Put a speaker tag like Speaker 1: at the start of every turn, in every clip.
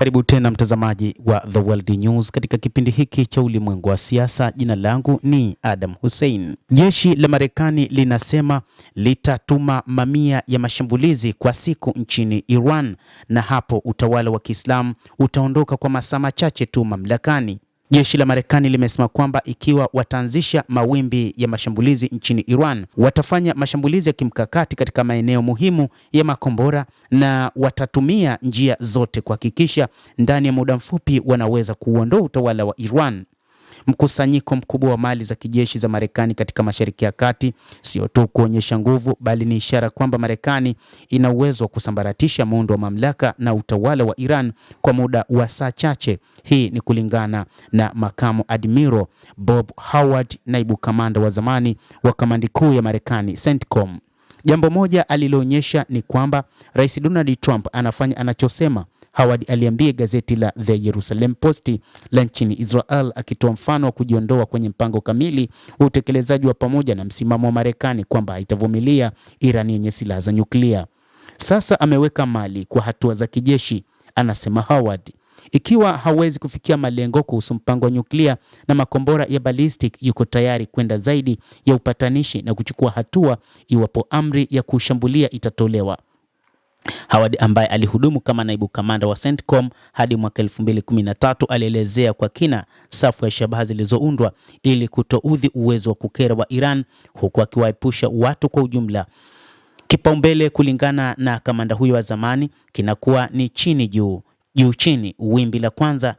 Speaker 1: Karibu tena mtazamaji wa The World News katika kipindi hiki cha ulimwengu wa siasa. Jina langu ni Adam Hussein. Jeshi la Marekani linasema litatuma mamia ya mashambulizi kwa siku nchini Iran, na hapo utawala wa Kiislamu utaondoka kwa masaa machache tu mamlakani. Jeshi la Marekani limesema kwamba ikiwa wataanzisha mawimbi ya mashambulizi nchini Iran, watafanya mashambulizi ya kimkakati katika maeneo muhimu ya makombora na watatumia njia zote kuhakikisha ndani ya muda mfupi wanaweza kuondoa utawala wa Iran. Mkusanyiko mkubwa wa mali za kijeshi za Marekani katika Mashariki ya Kati sio tu kuonyesha nguvu, bali ni ishara kwamba Marekani ina uwezo wa kusambaratisha muundo wa mamlaka na utawala wa Iran kwa muda wa saa chache. Hii ni kulingana na makamu admiral Bob Howard, naibu kamanda wa zamani wa kamandi kuu ya Marekani CENTCOM. Jambo moja aliloonyesha ni kwamba Rais Donald Trump anafanya anachosema. Howard aliambia gazeti la The Jerusalem Post la nchini Israel, akitoa mfano wa kujiondoa kwenye mpango kamili wa utekelezaji wa pamoja na msimamo wa Marekani kwamba haitavumilia Iran yenye silaha za nyuklia. Sasa ameweka mali kwa hatua za kijeshi, anasema Howard. Ikiwa hawezi kufikia malengo kuhusu mpango wa nyuklia na makombora ya ballistic, yuko tayari kwenda zaidi ya upatanishi na kuchukua hatua iwapo amri ya kushambulia itatolewa. Howard, ambaye alihudumu kama naibu kamanda wa CENTCOM hadi mwaka 2013, alielezea kwa kina safu ya shabaha zilizoundwa ili kutoudhi uwezo wa kukera wa Iran, huku akiwaepusha watu kwa ujumla. Kipaumbele kulingana na kamanda huyo wa zamani kinakuwa ni chini juu, juu chini. Wimbi la kwanza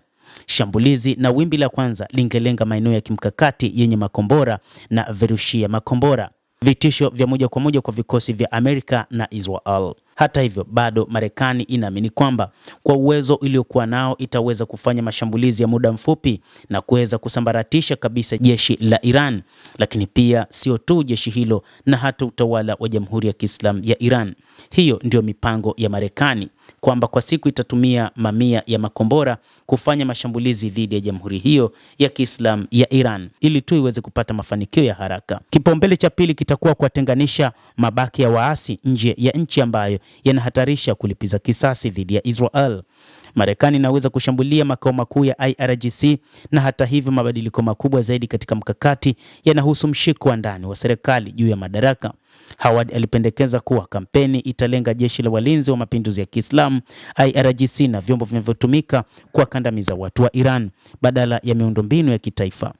Speaker 1: shambulizi na wimbi la kwanza lingelenga maeneo ya kimkakati yenye makombora na virushia makombora, vitisho vya moja kwa moja kwa vikosi vya Amerika na Israel. Hata hivyo, bado Marekani inaamini kwamba kwa uwezo uliokuwa nao itaweza kufanya mashambulizi ya muda mfupi na kuweza kusambaratisha kabisa jeshi la Iran. Lakini pia sio tu jeshi hilo, na hata utawala wa Jamhuri ya Kiislamu ya Iran. Hiyo ndio mipango ya Marekani, kwamba kwa siku itatumia mamia ya makombora kufanya mashambulizi dhidi ya jamhuri hiyo ya Kiislamu ya Iran ili tu iweze kupata mafanikio ya haraka. Kipaumbele cha pili kitakuwa kuwatenganisha mabaki ya waasi nje ya nchi ambayo yanahatarisha kulipiza kisasi dhidi ya Israel. Marekani inaweza kushambulia makao makuu ya IRGC, na hata hivyo mabadiliko makubwa zaidi katika mkakati yanahusu mshiko wa ndani wa serikali juu ya madaraka. Howard alipendekeza kuwa kampeni italenga jeshi la walinzi wa mapinduzi ya Kiislamu IRGC na vyombo vinavyotumika kuwakandamiza watu wa Iran badala ya miundombinu ya kitaifa.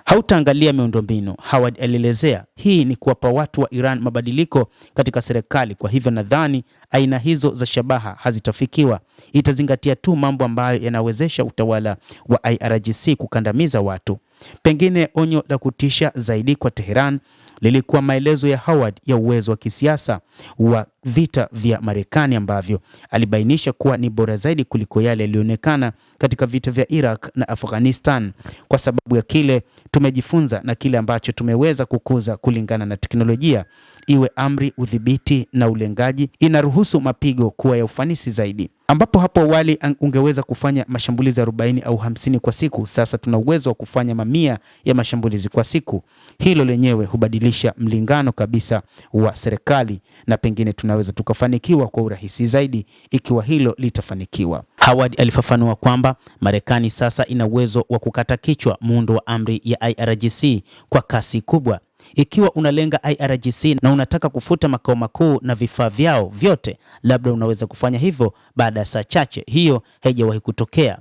Speaker 1: Hautaangalia miundombinu, Howard alielezea. Hii ni kuwapa watu wa Iran mabadiliko katika serikali. Kwa hivyo nadhani aina hizo za shabaha hazitafikiwa. Itazingatia tu mambo ambayo yanawezesha utawala wa IRGC kukandamiza watu. Pengine onyo la kutisha zaidi kwa Tehran lilikuwa maelezo ya Howard ya uwezo wa kisiasa wa vita vya Marekani ambavyo alibainisha kuwa ni bora zaidi kuliko yale yalionekana katika vita vya Iraq na Afghanistan, kwa sababu ya kile tumejifunza na kile ambacho tumeweza kukuza kulingana na teknolojia. Iwe amri, udhibiti na ulengaji, inaruhusu mapigo kuwa ya ufanisi zaidi. Ambapo hapo awali ungeweza kufanya mashambulizi 40 au 50 kwa siku, sasa tuna uwezo wa kufanya mamia ya mashambulizi kwa siku. Hilo lenyewe hubadilisha mlingano kabisa wa serikali, na pengine tunaweza tukafanikiwa kwa urahisi zaidi ikiwa hilo litafanikiwa. Howard alifafanua kwamba Marekani sasa ina uwezo wa kukata kichwa muundo wa amri ya IRGC kwa kasi kubwa. Ikiwa unalenga IRGC na unataka kufuta makao makuu na vifaa vyao vyote, labda unaweza kufanya hivyo baada ya saa chache. Hiyo haijawahi kutokea.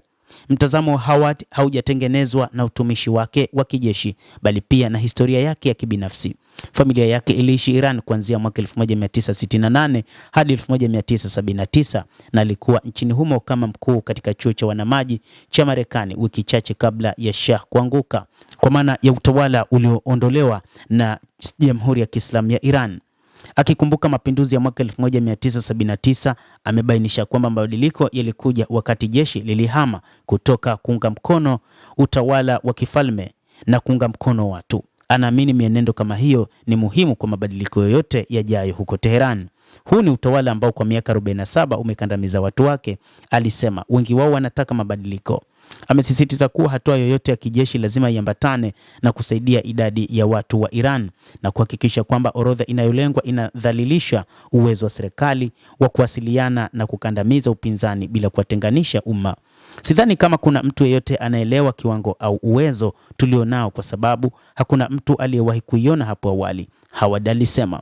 Speaker 1: Mtazamo wa Howard haujatengenezwa na utumishi wake wa kijeshi, bali pia na historia yake ya kibinafsi. Familia yake iliishi Iran kuanzia mwaka 1968 hadi 1979 na alikuwa nchini humo kama mkuu katika chuo cha wanamaji cha Marekani wiki chache kabla ya Shah kuanguka, kwa maana ya utawala ulioondolewa na Jamhuri ya Kiislamu ya Iran. Akikumbuka mapinduzi ya mwaka 1979, amebainisha kwamba mabadiliko yalikuja wakati jeshi lilihama kutoka kuunga mkono utawala wa kifalme na kuunga mkono watu. Anaamini mienendo kama hiyo ni muhimu kwa mabadiliko yoyote yajayo huko Tehran. Huu ni utawala ambao kwa miaka 47 umekandamiza watu wake, alisema. Wengi wao wanataka mabadiliko. Amesisitiza kuwa hatua yoyote ya kijeshi lazima iambatane na kusaidia idadi ya watu wa Iran na kuhakikisha kwamba orodha inayolengwa inadhalilisha uwezo wa serikali wa kuwasiliana na kukandamiza upinzani bila kuwatenganisha umma. Sidhani kama kuna mtu yeyote anaelewa kiwango au uwezo tulionao kwa sababu hakuna mtu aliyewahi kuiona hapo awali, Howard alisema.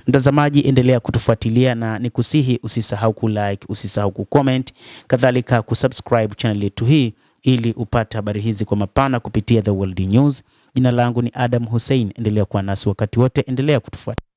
Speaker 1: Mtazamaji, endelea kutufuatilia na nikusihi usisahau kulike, usisahau kucomment, kadhalika kusubscribe channel yetu hii ili upate habari hizi kwa mapana kupitia The World News. Jina langu ni Adam Hussein, endelea kuwa nasi wakati wote, endelea kutufuatilia.